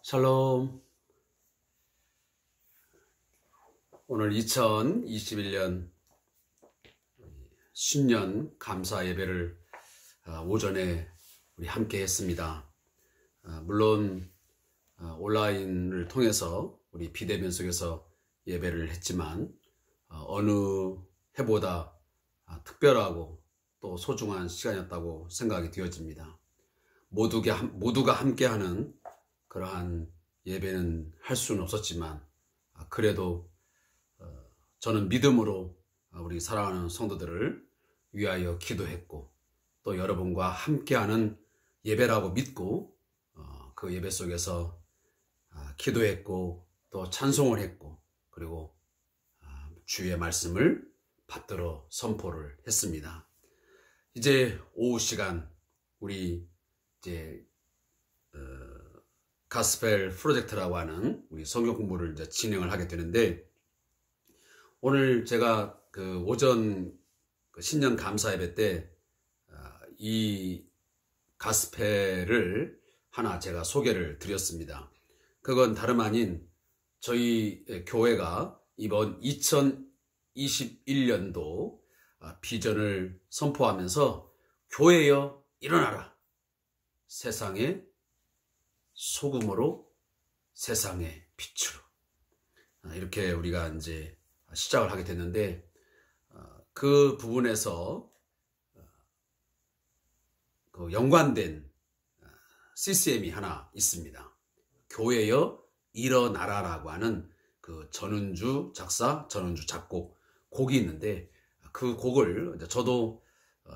샬롬. 오늘 2021년 신년 감사 예배를 오전에 우리 함께 했습니다. 물론 온라인을 통해서 우리 비대면 속에서 예배를 했지만 어느 해보다 특별하고 또 소중한 시간이었다고 생각이 되어집니다. 모두가 함께하는 그러한 예배는 할 수는 없었지만 그래도 저는 믿음으로 우리 사랑하는 성도들을 위하여 기도했고 또 여러분과 함께하는 예배라고 믿고 그 예배 속에서 기도했고 또 찬송을 했고 그리고 주의 말씀을 받들어 선포를 했습니다. 이제 오후 시간 우리 이제 가스펠 프로젝트라고 하는 우리 성경 공부를 이제 진행을 하게 되는데, 오늘 제가 그 오전 신년 감사 예배 때 이 가스펠을 하나 제가 소개를 드렸습니다. 그건 다름 아닌 저희 교회가 이번 2021년도 비전을 선포하면서 교회여 일어나라, 세상의 소금으로 세상의 빛으로, 이렇게 우리가 이제 시작을 하게 됐는데, 그 부분에서 그 연관된 CCM이 하나 있습니다. 교회여 일어나라라고 하는 그 전은주 작사, 전은주 작곡 곡이 있는데, 그 곡을 저도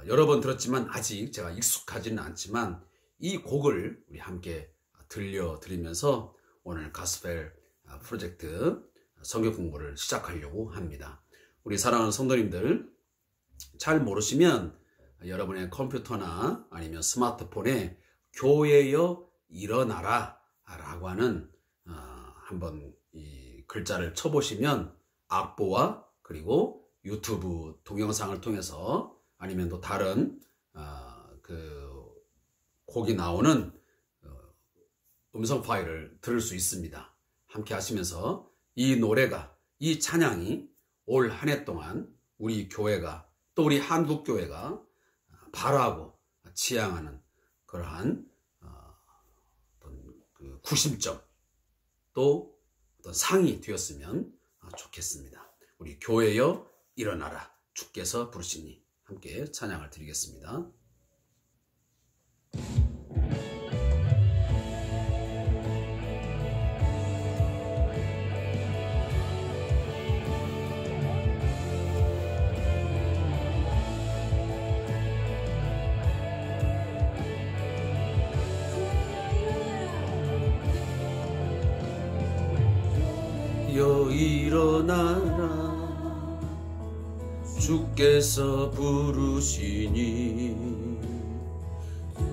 여러 번 들었지만 아직 제가 익숙하지는 않지만 이 곡을 우리 함께 들려드리면서 오늘 가스펠 프로젝트 성경 공부를 시작하려고 합니다. 우리 사랑하는 성도님들, 잘 모르시면 여러분의 컴퓨터나 아니면 스마트폰에 교회여 일어나라 라고 하는 한번 이 글자를 쳐보시면 악보와 그리고 유튜브 동영상을 통해서 아니면 또 다른 그 곡이 나오는 음성 파일을 들을 수 있습니다. 함께 하시면서 이 노래가, 이 찬양이 올 한 해 동안 우리 교회가 또 우리 한국교회가 바라고 지향하는 그러한 어떤 그 구심점 또 어떤 상이 되었으면 좋겠습니다. 우리 교회여 일어나라, 주께서 부르시니, 함께 찬양을 드리겠습니다. 여 일어나라, 주께서 부르시니,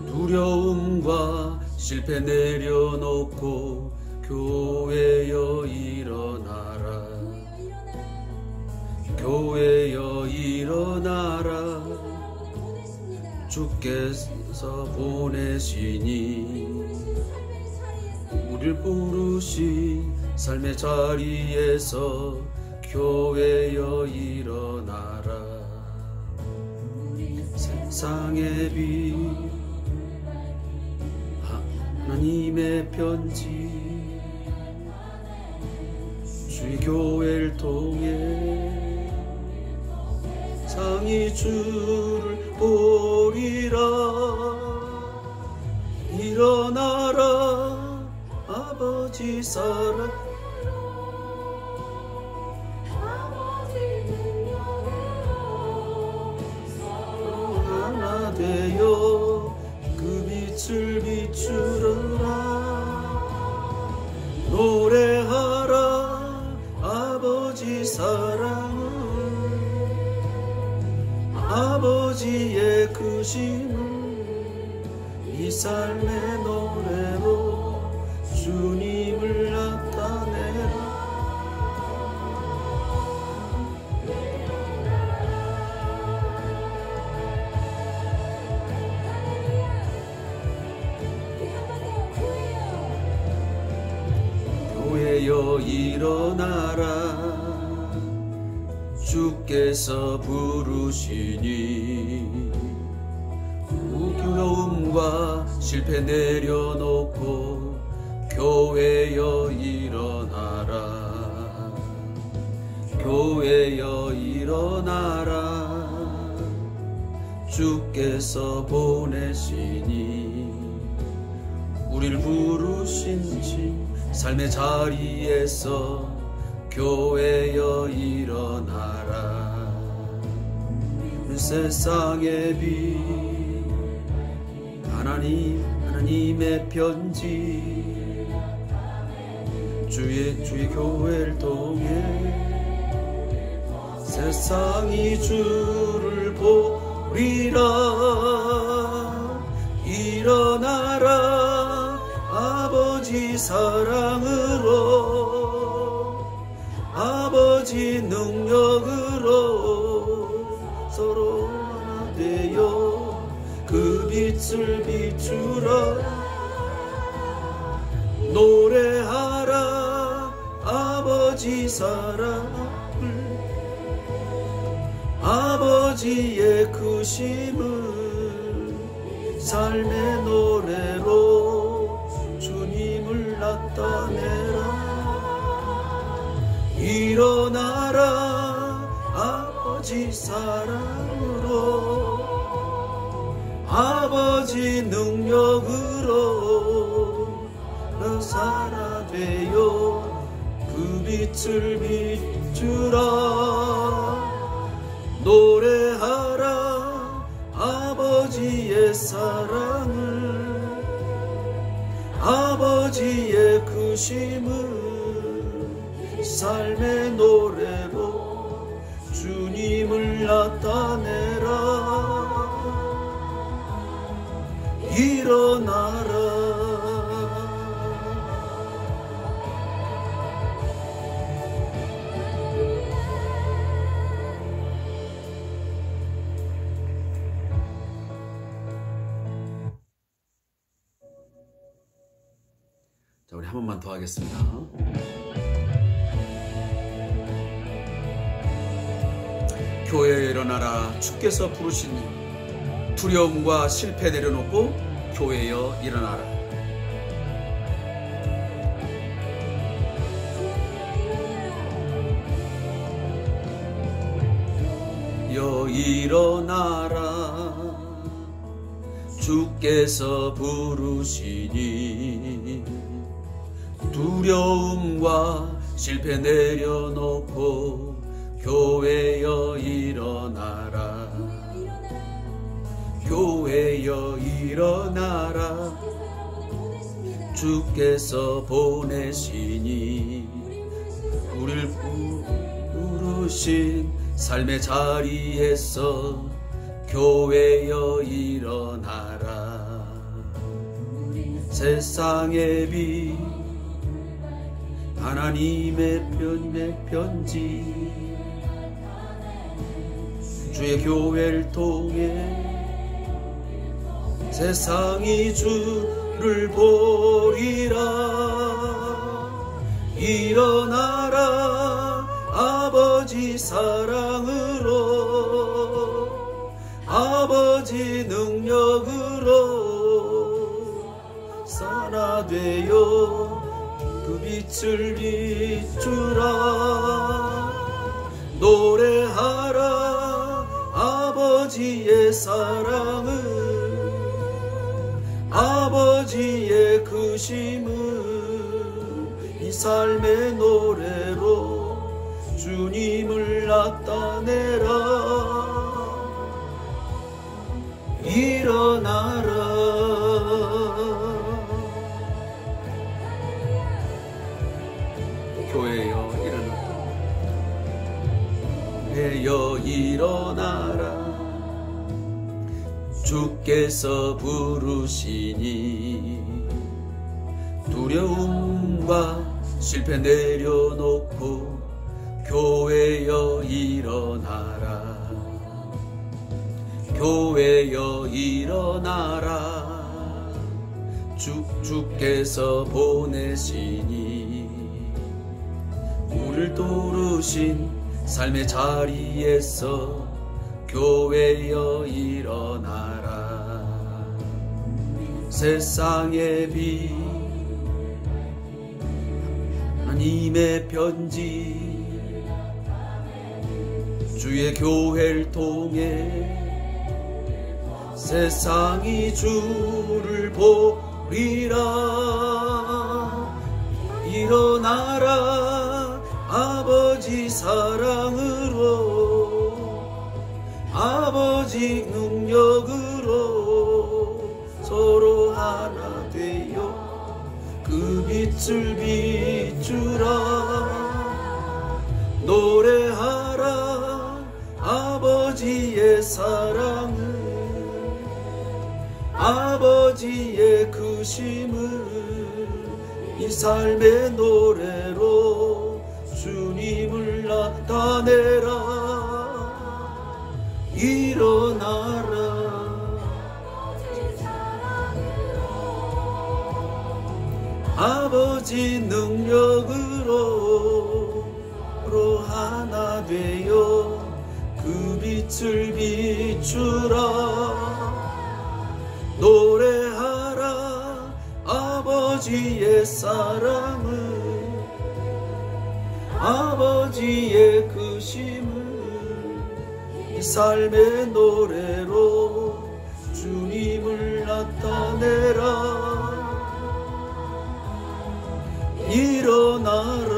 두려움과 실패 내려놓고 교회여 일어나라, 교회여 일어나라, 주께서 보내시니, 우릴 부르신 삶의 자리에서 교회여 일어나라, 세상의 빛 하나님의 편지 주의 교회를 통해 상이 주를 보리라. 일어나라 아버지 사랑, 하나 되어 그 빛을 비추라. 노래하라 아버지 사랑을, 아버지의 크심을 이 삶의 노래로 주님을 나타내라. 교회여 일어나라. 주께서 부르시니 두려움과 실패 내려놓고 교회여 일어나라. 교회여 일어나라. 주께서 보내시니 우릴 부르신지 삶의 자리에서 교회여 일어나라. 세상의 빛 하나님의 편지 주의 교회를 통해 세상이 주를 보리라. 일어나라. 아버지 사랑으로 아버지 능력으로 서로 하나 되어 그 빛을 비추라. 노래하라. 아버지 사랑을 아버지의 크심을 삶의 노래로 주님을 나타내라. 일어나라. 아버지 사랑으로 아버지 능력으로 살아되어 그 빛을 비추라. 노래하라. 아버지의 사랑을 아버지의 크심을 삶의 노래로 주님을 나타내라. 일어나라. 자, 우리 한 번만 더 하겠습니다. 교회에 일어나라. 주께서 부르시니 두려움과 실패 내려놓고 교회여 일어나라. 일어나라. 주께서 부르시니 두려움과 실패 내려놓고 교회여 일어나라. 교회여 일어나라. 주께서 보내시니 우릴 부르신 삶의 자리에서 교회여 일어나라. 세상의 빛 하나님의 편지 주의 교회를 통해 세상이 주를 보리라. 일어나라. 아버지 사랑으로 아버지 능력으로 산화되어 그 빛을 비추라. 노래하라. 아버지의 사랑을 아버지의 크심을 이 삶의 노래로 주님을 나타내라. 일어나라. 교회여 일어나라. 교회여 일어나라. 주께서 부르시니 두려움과 실패 내려놓고 교회여 일어나라. 교회여 일어나라. 주께서 보내시니 우리를 도우신 삶의 자리에서 교회여 일어나라. 세상의 빛 하나님의 편지 주의 교회를 통해 세상이 주를 보리라. 일어나라 아버지 사랑으로 아버지 능력으로 서로 하나 되어 그 빛을 비추라. 노래하라 아버지의 사랑을 아버지의 크심을 이 삶의 노래로 주님을 나타내라. 일어나라 아버지 능력으로 하나 되어 그 빛을 비추라. 노래하라 아버지의 사랑을 아버지의 크심을 이 삶의 노래로 주님을 나타내라. 일어나라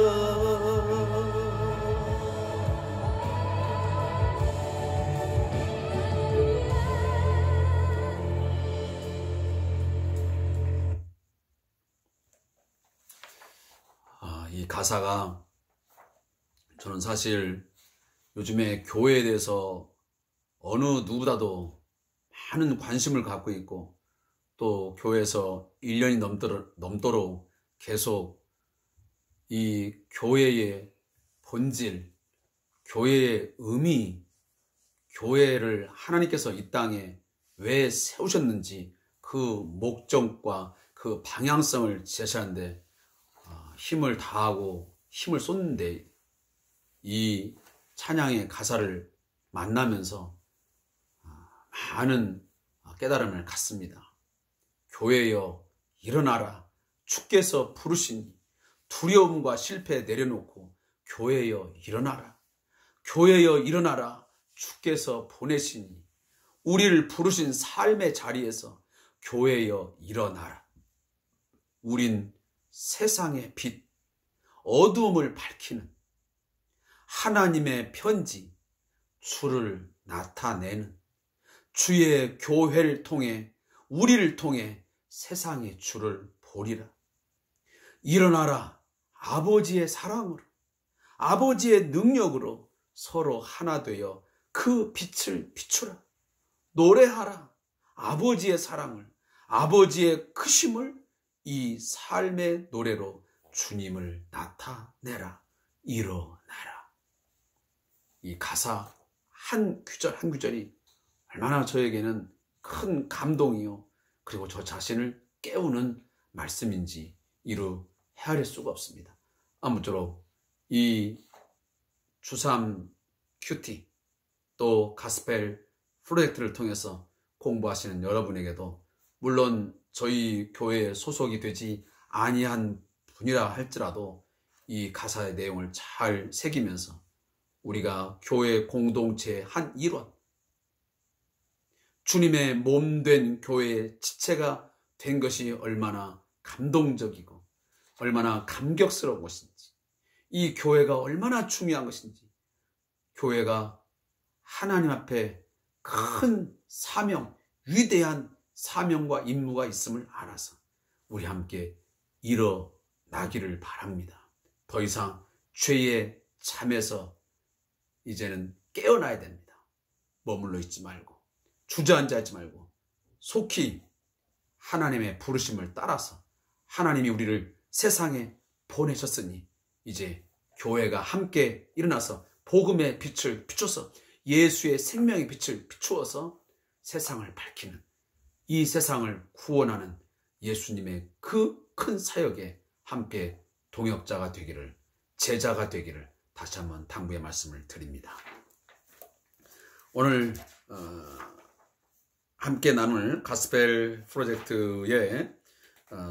이 가사가 저는 사실 요즘에 교회에 대해서 어느 누구보다도 많은 관심을 갖고 있고 또 교회에서 1년이 넘도록 계속 이 교회의 본질, 교회의 의미, 교회를 하나님께서 이 땅에 왜 세우셨는지 그 목적과 그 방향성을 제시하는데 힘을 다하고 힘을 쏟는데 이 찬양의 가사를 만나면서 많은 깨달음을 갖습니다. 교회여 일어나라 주께서 부르시니 두려움과 실패 내려놓고 교회여 일어나라. 교회여 일어나라 주께서 보내시니 우리를 부르신 삶의 자리에서 교회여 일어나라. 우린 세상의 빛, 어두움을 밝히는 하나님의 편지, 주를 나타내는 주의 교회를 통해 우리를 통해 세상의 주를 보리라. 일어나라 아버지의 사랑으로 아버지의 능력으로 서로 하나 되어 그 빛을 비추라. 노래하라 아버지의 사랑을 아버지의 크심을 이 삶의 노래로 주님을 나타내라. 일어나라. 이 가사 한 구절 한 구절이 얼마나 저에게는 큰 감동이요 그리고 저 자신을 깨우는 말씀인지 이루 헤아릴 수가 없습니다. 아무쪼록 이 주삼 큐티 또 가스펠 프로젝트를 통해서 공부하시는 여러분에게도 물론 저희 교회에 소속이 되지 아니한 분이라 할지라도 이 가사의 내용을 잘 새기면서 우리가 교회 공동체의 한 일원, 주님의 몸된 교회의 지체가 된 것이 얼마나 감동적이고 얼마나 감격스러운 것인지, 이 교회가 얼마나 중요한 것인지, 교회가 하나님 앞에 큰 사명, 위대한 사명과 임무가 있음을 알아서 우리 함께 일어나기를 바랍니다. 더 이상 죄의 잠에서 이제는 깨어나야 됩니다. 머물러 있지 말고 주저앉아 있지 말고 속히 하나님의 부르심을 따라서 하나님이 우리를 세상에 보내셨으니 이제 교회가 함께 일어나서 복음의 빛을 비춰서 예수의 생명의 빛을 비추어서 세상을 밝히는, 이 세상을 구원하는 예수님의 그 큰 사역에 함께 동역자가 되기를 제자가 되기를 다시 한번 당부의 말씀을 드립니다. 오늘 함께 나눌 가스펠 프로젝트의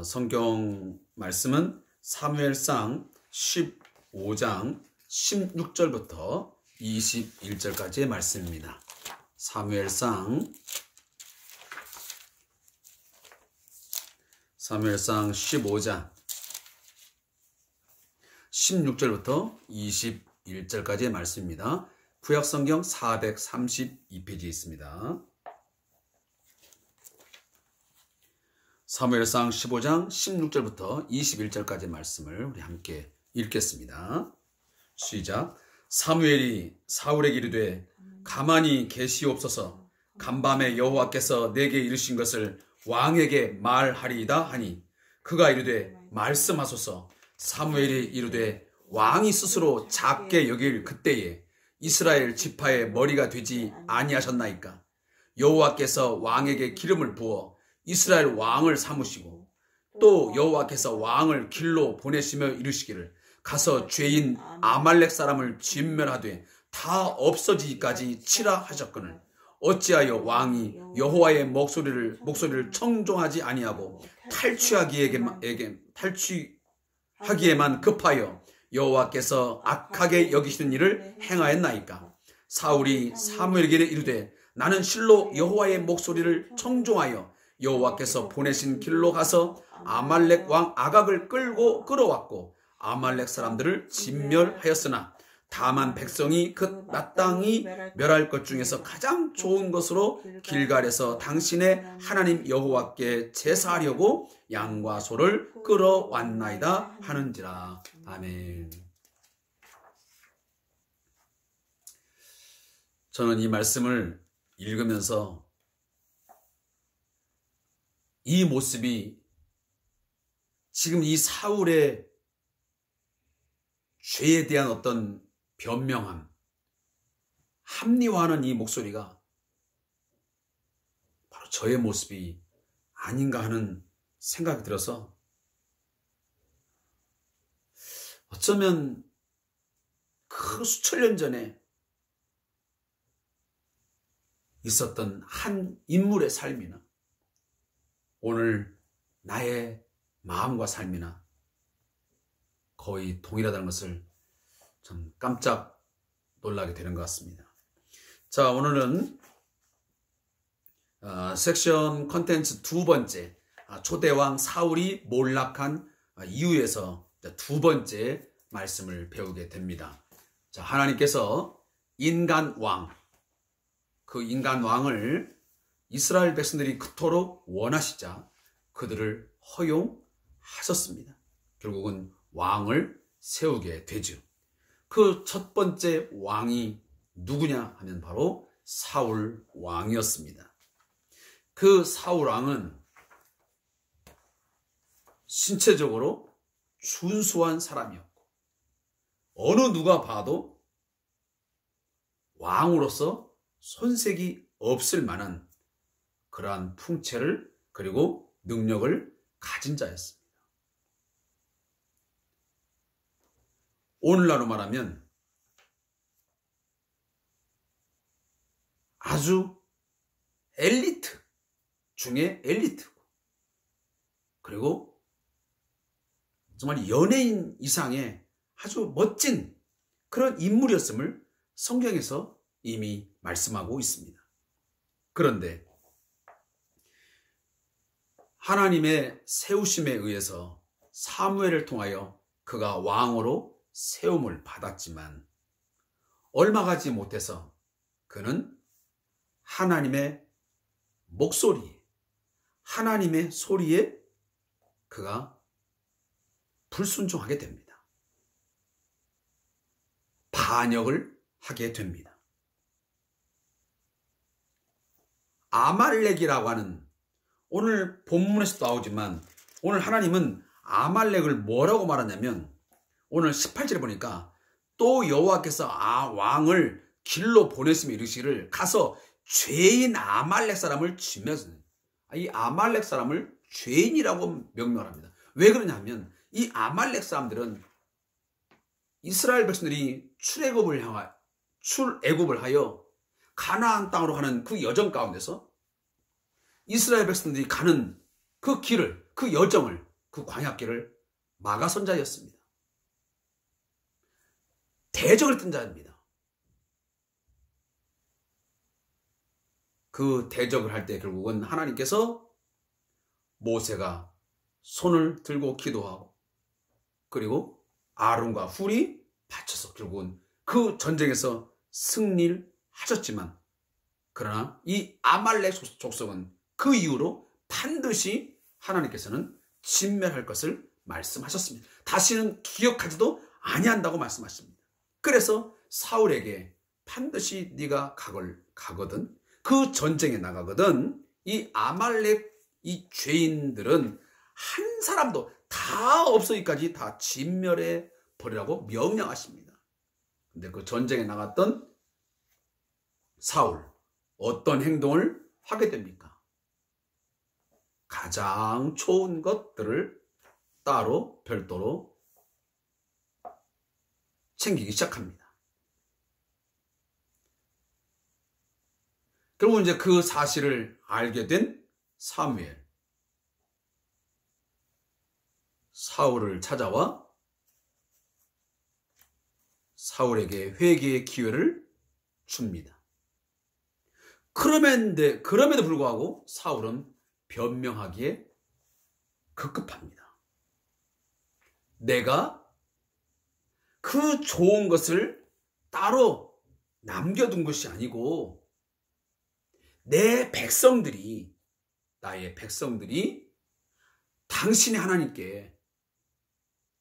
성경 말씀은 사무엘상 15장 16절부터 21절까지의 말씀입니다. 사무엘상 15장 16절부터 21절까지의 말씀입니다. 구약성경 432페이지에 있습니다. 사무엘상 15장 16절부터 21절까지의 말씀을 우리 함께 읽겠습니다. 시작. 사무엘이 사울에게 이르되 가만히 계시옵소서. 간밤에 여호와께서 내게 이르신 것을 왕에게 말하리이다 하니 그가 이르되 말씀하소서. 사무엘이 이르되 왕이 스스로 작게 여길 그때에 이스라엘 지파의 머리가 되지 아니하셨나이까. 여호와께서 왕에게 기름을 부어 이스라엘 왕을 삼으시고 또 여호와께서 왕을 길로 보내시며 이르시기를 가서 죄인 아말렉 사람을 진멸하되 다 없어지기까지 치라 하셨거늘 어찌하여 왕이 여호와의 목소리를 청종하지 아니하고 탈취하기에만 급하여 여호와께서 악하게 여기시는 일을 행하였나이까. 사울이 사무엘에게 이르되 나는 실로 여호와의 목소리를 청종하여 여호와께서 보내신 길로 가서 아말렉 왕 아각을 끌어왔고 아말렉 사람들을 진멸하였으나 다만 백성이 그 마땅히 멸할 것 중에서 가장 좋은 것으로 길갈에서 당신의 하나님 여호와께 제사하려고 양과 소를 끌어왔나이다 하는지라. 아멘. 저는 이 말씀을 읽으면서 이 모습이 지금 이 사울의 죄에 대한 어떤 변명함, 합리화하는 이 목소리가 바로 저의 모습이 아닌가 하는 생각이 들어서 어쩌면 그 수천 년 전에 있었던 한 인물의 삶이나 오늘 나의 마음과 삶이나 거의 동일하다는 것을 참 깜짝 놀라게 되는 것 같습니다. 자, 오늘은 섹션 컨텐츠 두 번째, 초대왕 사울이 몰락한 이유에서 두 번째 말씀을 배우게 됩니다. 자, 하나님께서 인간 왕, 그 인간 왕을 이스라엘 백성들이 그토록 원하시자 그들을 허용하셨습니다. 결국은 왕을 세우게 되죠. 그 첫 번째 왕이 누구냐 하면 바로 사울 왕이었습니다. 그 사울 왕은 신체적으로 준수한 사람이었고 어느 누가 봐도 왕으로서 손색이 없을 만한 그러한 풍채를 그리고 능력을 가진 자였습니다. 오늘날로 말하면 아주 엘리트 중에 엘리트고 그리고 정말 연예인 이상의 아주 멋진 그런 인물이었음을 성경에서 이미 말씀하고 있습니다. 그런데 하나님의 세우심에 의해서 사무엘을 통하여 그가 왕으로 세움을 받았지만 얼마 가지 못해서 그는 하나님의 목소리에, 하나님의 소리에 그가 불순종하게 됩니다. 반역을 하게 됩니다. 아말렉이라고 하는 오늘 본문에서도 나오지만 오늘 하나님은 아말렉을 뭐라고 말하냐면 오늘 18절에 보니까 또 여호와께서 왕을 길로 보내시며 이르시기를 가서 죄인 아말렉 사람을 진멸하시는 이 아말렉 사람을 죄인이라고 명명합니다. 왜 그러냐면 이 아말렉 사람들은 이스라엘 백성들이 출애굽을 하여 가나안 땅으로 가는 그 여정 가운데서 이스라엘 백성들이 가는 그 길을, 그 여정을, 그 광야길을 막아선 자였습니다. 대적을 뜬 자입니다. 그 대적을 할 때 결국은 하나님께서 모세가 손을 들고 기도하고 그리고 아론과 훌이 바쳐서 결국은 그 전쟁에서 승리를 하셨지만 그러나 이 아말렉 족속은 그 이후로 반드시 하나님께서는 진멸할 것을 말씀하셨습니다. 다시는 기억하지도 아니한다고 말씀하십니다. 그래서 사울에게 반드시 네가 가거든 그 전쟁에 나가거든 이 아말렉 이 죄인들은 한 사람도 다 없어기까지 다 진멸해 버리라고 명령하십니다. 근데 그 전쟁에 나갔던 사울 어떤 행동을 하게 됩니까? 가장 좋은 것들을 따로 별도로 챙기기 시작합니다. 결국 이제 그 사실을 알게 된 사무엘, 사울을 찾아와 사울에게 회개의 기회를 줍니다. 그럼에도 불구하고 사울은 변명하기에 급급합니다. 내가 그 좋은 것을 따로 남겨둔 것이 아니고 나의 백성들이 당신의 하나님께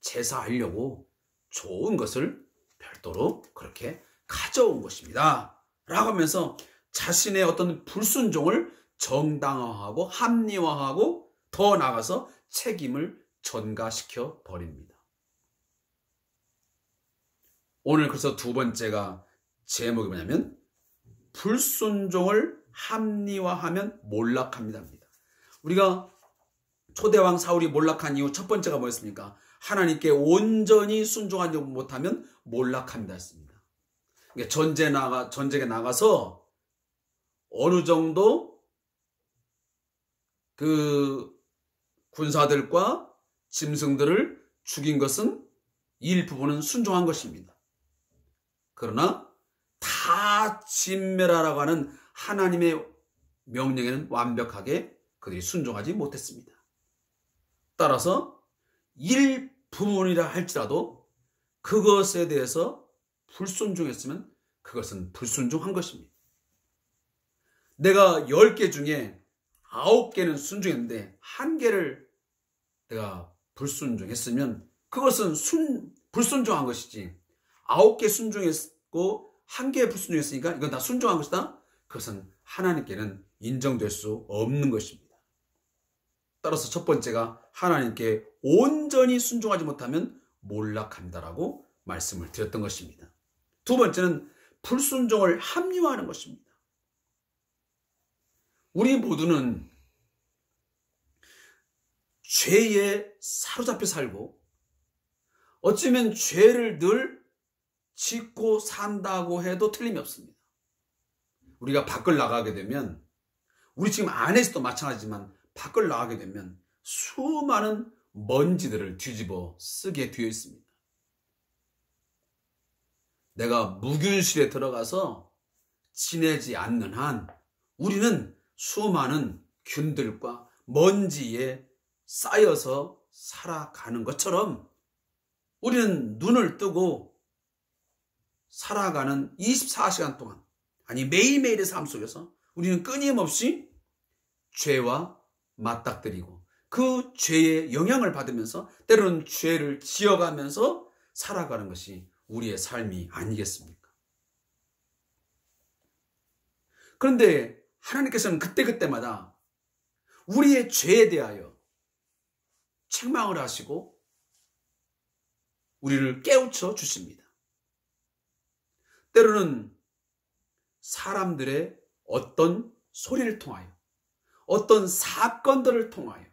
제사하려고 좋은 것을 별도로 그렇게 가져온 것입니다. 라고 하면서 자신의 어떤 불순종을 정당화하고 합리화하고 더 나아가서 책임을 전가시켜 버립니다. 오늘 그래서 두 번째가 제목이 뭐냐면 불순종을 합리화하면 몰락합니다. 우리가 초대왕 사울이 몰락한 이유 첫 번째가 뭐였습니까? 하나님께 온전히 순종하지 못하면 몰락합니다 했습니다. 전쟁에 나가서 어느 정도 그 군사들과 짐승들을 죽인 것은 일부분은 순종한 것입니다. 그러나 다 진멸하라고 하는 하나님의 명령에는 완벽하게 그들이 순종하지 못했습니다. 따라서 일부분이라 할지라도 그것에 대해서 불순종했으면 그것은 불순종한 것입니다. 내가 10개 중에 9개는 순종했는데 1개를 내가 불순종했으면 그것은 불순종한 것이지 9개 순종했고 1개 불순종했으니까 이건 다 순종한 것이다. 그것은 하나님께는 인정될 수 없는 것입니다. 따라서 첫 번째가 하나님께 온전히 순종하지 못하면 몰락한다라고 말씀을 드렸던 것입니다. 두 번째는 불순종을 합리화하는 것입니다. 우리 모두는 죄에 사로잡혀 살고 어쩌면 죄를 늘 짓고 산다고 해도 틀림이 없습니다. 우리가 밖을 나가게 되면 우리 지금 안에서도 마찬가지지만 밖을 나가게 되면 수많은 먼지들을 뒤집어 쓰게 되어 있습니다. 내가 무균실에 들어가서 지내지 않는 한 우리는 수많은 균들과 먼지에 쌓여서 살아가는 것처럼 우리는 눈을 뜨고 살아가는 24시간 동안 아니 매일매일의 삶 속에서 우리는 끊임없이 죄와 맞닥뜨리고 그 죄의 영향을 받으면서 때로는 죄를 지어가면서 살아가는 것이 우리의 삶이 아니겠습니까? 그런데 하나님께서는 그때그때마다 우리의 죄에 대하여 책망을 하시고 우리를 깨우쳐 주십니다. 때로는 사람들의 어떤 소리를 통하여 어떤 사건들을 통하여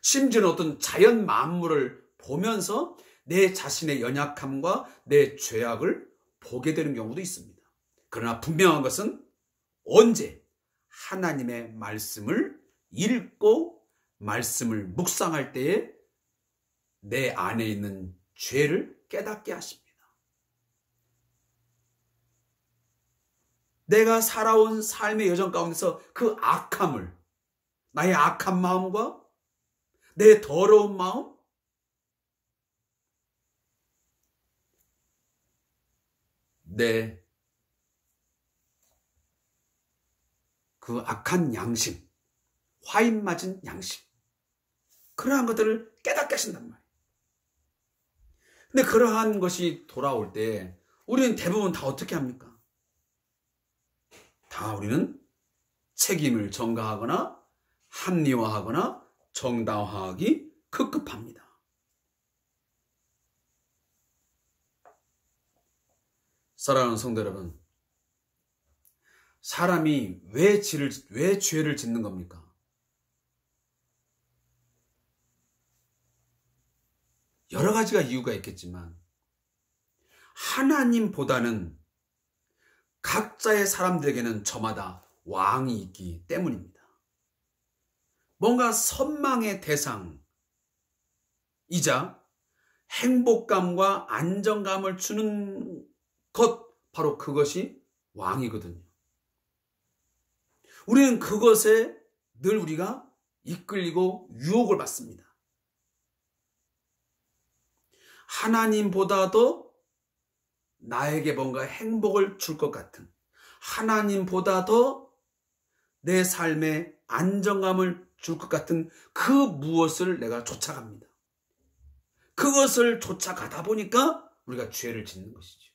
심지어는 어떤 자연 만물을 보면서 내 자신의 연약함과 내 죄악을 보게 되는 경우도 있습니다. 그러나 분명한 것은 언제 하나님의 말씀을 읽고 말씀을 묵상할 때에 내 안에 있는 죄를 깨닫게 하십니다. 내가 살아온 삶의 여정 가운데서 그 악함을, 나의 악한 마음과 내 더러운 마음, 내 그 악한 양심, 화인 맞은 양심, 그러한 것들을 깨닫게 하신단 말이에요. 근데 그러한 것이 돌아올 때 우리는 대부분 다 어떻게 합니까? 다 우리는 책임을 전가하거나 합리화하거나 정당화하기 급급합니다. 사랑하는 성도 여러분, 사람이 왜 죄를 짓는 겁니까? 여러 가지가 이유가 있겠지만 하나님보다는 각자의 사람들에게는 저마다 왕이 있기 때문입니다. 뭔가 선망의 대상이자 행복감과 안정감을 주는 것, 바로 그것이 왕이거든요. 우리는 그것에 늘 우리가 이끌리고 유혹을 받습니다. 하나님보다도 나에게 뭔가 행복을 줄 것 같은, 하나님보다 더 내 삶에 안정감을 줄 것 같은 그 무엇을 내가 쫓아갑니다. 그것을 쫓아가다 보니까 우리가 죄를 짓는 것이죠.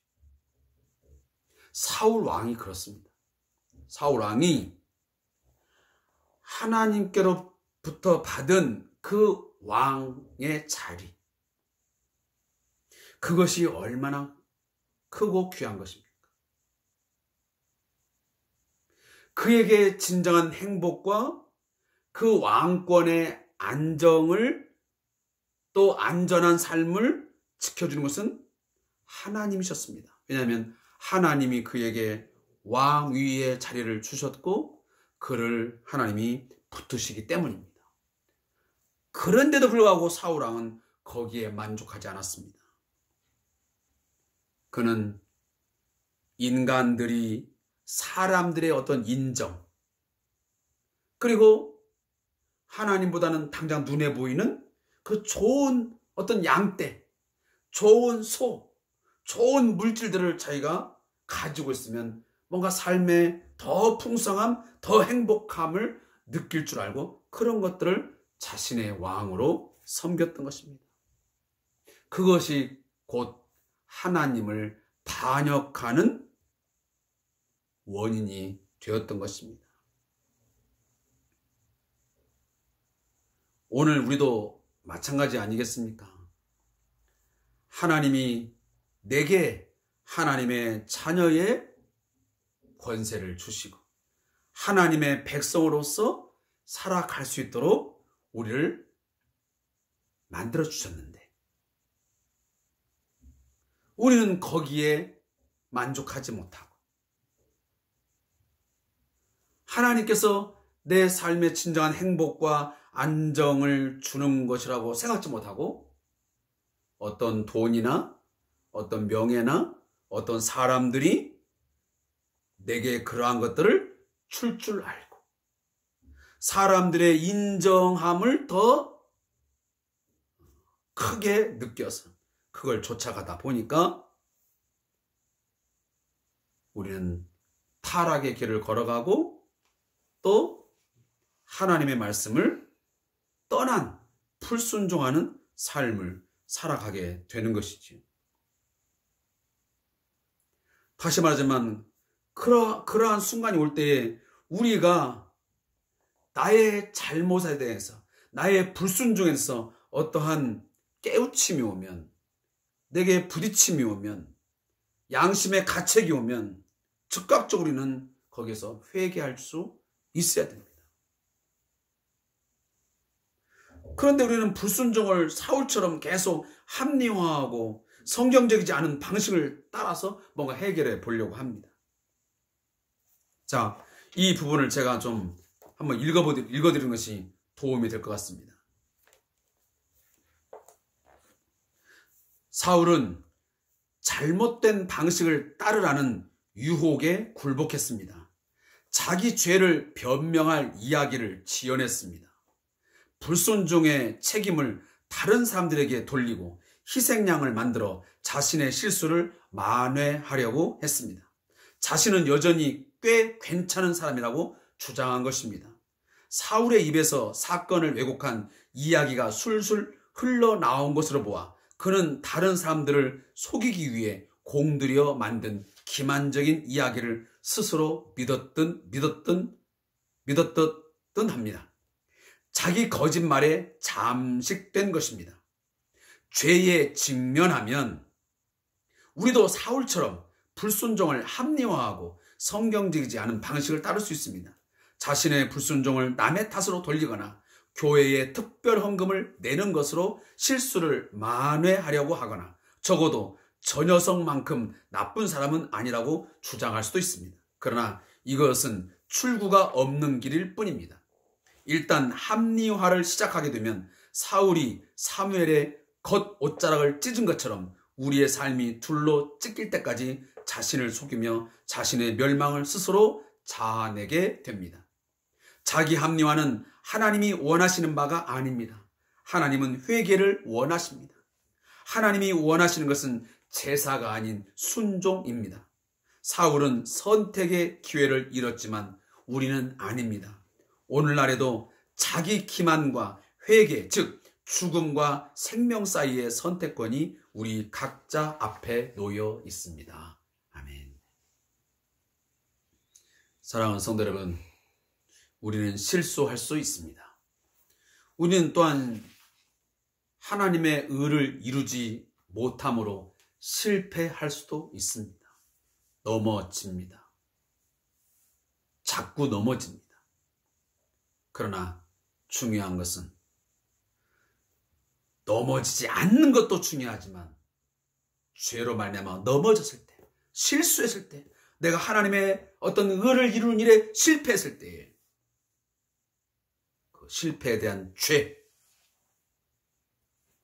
사울 왕이 그렇습니다. 사울 왕이 하나님께로부터 받은 그 왕의 자리, 그것이 얼마나 크고 귀한 것입니까? 그에게 진정한 행복과 그 왕권의 안정을, 또 안전한 삶을 지켜주는 것은 하나님이셨습니다. 왜냐하면 하나님이 그에게 왕위의 자리를 주셨고 그를 하나님이 붙드시기 때문입니다. 그런데도 불구하고 사울 왕은 거기에 만족하지 않았습니다. 그는 인간들이, 사람들의 어떤 인정, 그리고 하나님보다는 당장 눈에 보이는 그 좋은 어떤 양떼, 좋은 소, 좋은 물질들을 자기가 가지고 있으면 뭔가 삶에 더 풍성함, 더 행복함을 느낄 줄 알고 그런 것들을 자신의 왕으로 섬겼던 것입니다. 그것이 곧 하나님을 반역하는 원인이 되었던 것입니다. 오늘 우리도 마찬가지 아니겠습니까? 하나님이 내게 하나님의 자녀의 권세를 주시고 하나님의 백성으로서 살아갈 수 있도록 우리를 만들어 주셨는데 우리는 거기에 만족하지 못하고 하나님께서 내 삶의 진정한 행복과 안정을 주는 것이라고 생각지 못하고 어떤 돈이나 어떤 명예나 어떤 사람들이 내게 그러한 것들을 줄 줄 알고 사람들의 인정함을 더 크게 느껴서 그걸 쫓아가다 보니까 우리는 타락의 길을 걸어가고 또 하나님의 말씀을 떠난 불순종하는 삶을 살아가게 되는 것이지요. 다시 말하자면 그러한 순간이 올 때에 우리가 나의 잘못에 대해서 나의 불순종에서 어떠한 깨우침이 오면 내게 부딪힘이 오면 양심의 가책이 오면 즉각적으로 우리는 거기서 회개할 수 있어야 됩니다. 그런데 우리는 불순종을 사울처럼 계속 합리화하고 성경적이지 않은 방식을 따라서 뭔가 해결해 보려고 합니다. 자, 이 부분을 제가 좀 한번 읽어드리는 것이 도움이 될 것 같습니다. 사울은 잘못된 방식을 따르라는 유혹에 굴복했습니다. 자기 죄를 변명할 이야기를 지어냈습니다. 불순종의 책임을 다른 사람들에게 돌리고 희생양을 만들어 자신의 실수를 만회하려고 했습니다. 자신은 여전히 꽤 괜찮은 사람이라고 주장한 것입니다. 사울의 입에서 사건을 왜곡한 이야기가 술술 흘러나온 것으로 보아 그는 다른 사람들을 속이기 위해 공들여 만든 기만적인 이야기를 스스로 믿었든 합니다. 자기 거짓말에 잠식된 것입니다. 죄에 직면하면 우리도 사울처럼 불순종을 합리화하고 성경적이지 않은 방식을 따를 수 있습니다. 자신의 불순종을 남의 탓으로 돌리거나 교회에 특별 헌금을 내는 것으로 실수를 만회하려고 하거나 적어도 저 녀석만큼 나쁜 사람은 아니라고 주장할 수도 있습니다. 그러나 이것은 출구가 없는 길일 뿐입니다. 일단 합리화를 시작하게 되면 사울이 사무엘의 겉옷자락을 찢은 것처럼 우리의 삶이 둘로 찢길 때까지 자신을 속이며 자신의 멸망을 스스로 자아내게 됩니다. 자기 합리화는 하나님이 원하시는 바가 아닙니다. 하나님은 회개를 원하십니다. 하나님이 원하시는 것은 제사가 아닌 순종입니다. 사울은 선택의 기회를 잃었지만 우리는 아닙니다. 오늘날에도 자기 기만과 회개, 즉 죽음과 생명 사이의 선택권이 우리 각자 앞에 놓여 있습니다. 아멘. 사랑하는 성도 여러분, 우리는 실수할 수 있습니다. 우리는 또한 하나님의 의를 이루지 못함으로 실패할 수도 있습니다. 넘어집니다. 자꾸 넘어집니다. 그러나 중요한 것은 넘어지지 않는 것도 중요하지만 죄로 말미암아 넘어졌을 때, 실수했을 때, 내가 하나님의 어떤 의를 이루는 일에 실패했을 때에 그 실패에 대한 죄,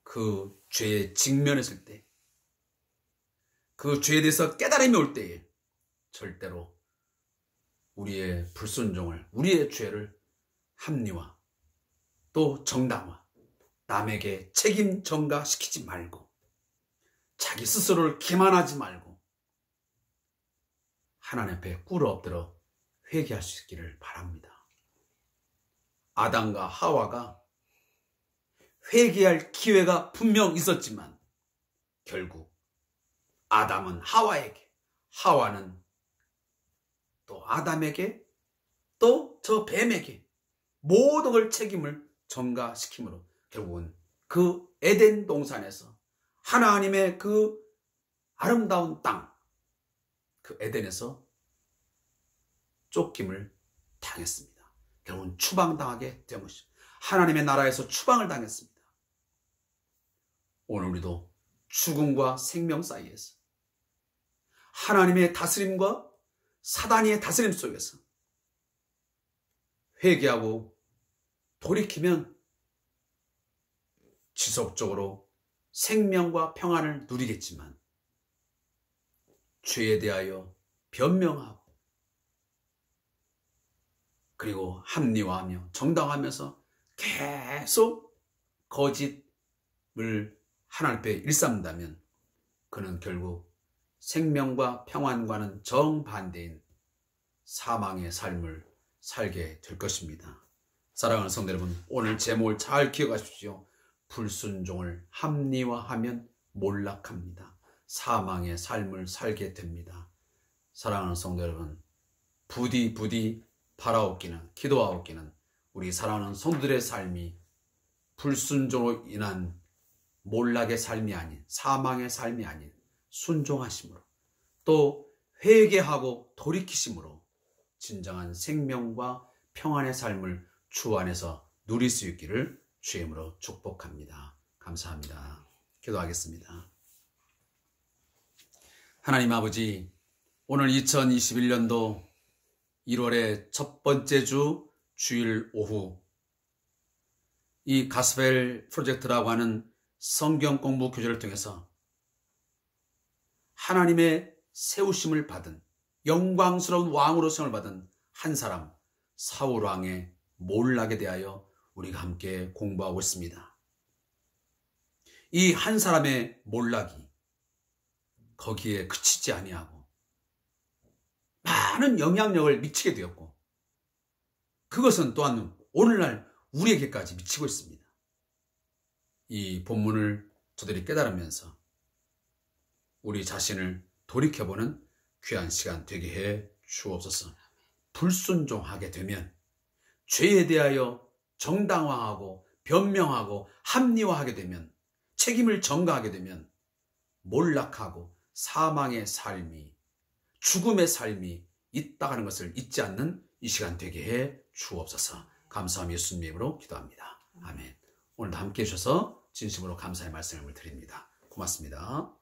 그 죄에 직면했을 때, 그 죄에 대해서 깨달음이 올 때에 절대로 우리의 불순종을, 우리의 죄를 합리화, 또 정당화, 남에게 책임 전가시키지 말고 자기 스스로를 기만하지 말고 하나님 앞에 꿇어 엎드려 회개할 수 있기를 바랍니다. 아담과 하와가 회개할 기회가 분명 있었지만 결국 아담은 하와에게, 하와는 또 아담에게, 또 저 뱀에게 모든 걸 책임을 전가시키므로 결국은 그 에덴 동산에서 하나님의 그 아름다운 땅, 그 에덴에서 쫓김을 당했습니다. 결국은 추방당하게 된 것입니다. 하나님의 나라에서 추방을 당했습니다. 오늘 우리도 죽음과 생명 사이에서 하나님의 다스림과 사단의 다스림 속에서 회개하고 돌이키면 지속적으로 생명과 평안을 누리겠지만 죄에 대하여 변명하고 그리고 합리화하며 정당화하면서 계속 거짓을 하나님 앞에 일삼는다면 그는 결국 생명과 평안과는 정반대인 사망의 삶을 살게 될 것입니다. 사랑하는 성도 여러분, 오늘 제목을 잘 기억하십시오. 불순종을 합리화하면 몰락합니다. 사망의 삶을 살게 됩니다. 사랑하는 성도 여러분, 부디 바라옵기는, 기도하옵기는 우리 사랑하는 성도들의 삶이 불순종으로 인한 몰락의 삶이 아닌, 사망의 삶이 아닌 순종하심으로, 또 회개하고 돌이키심으로 진정한 생명과 평안의 삶을 주 안에서 누릴 수 있기를 주의 이름으로 축복합니다. 감사합니다. 기도하겠습니다. 하나님 아버지, 오늘 2021년도 1월의 첫 번째 주 주일 오후 이 가스펠 프로젝트라고 하는 성경 공부 교재를 통해서 하나님의 세우심을 받은 영광스러운 왕으로 세움을 받은 한 사람 사울 왕의 몰락에 대하여 우리가 함께 공부하고 있습니다. 이 한 사람의 몰락이 거기에 그치지 아니하고 많은 영향력을 미치게 되었고 그것은 또한 오늘날 우리에게까지 미치고 있습니다. 이 본문을 저들이 깨달으면서 우리 자신을 돌이켜보는 귀한 시간 되게 해 주옵소서. 불순종하게 되면 죄에 대하여 정당화하고 변명하고 합리화하게 되면 책임을 전가하게 되면 몰락하고 사망의 삶이 죽음의 삶이 있다는 것을 잊지 않는 이 시간 되게 해 주옵소서. 감사하며 예수님의 이름으로 기도합니다. 아멘. 오늘도 함께 해주셔서 진심으로 감사의 말씀을 드립니다. 고맙습니다.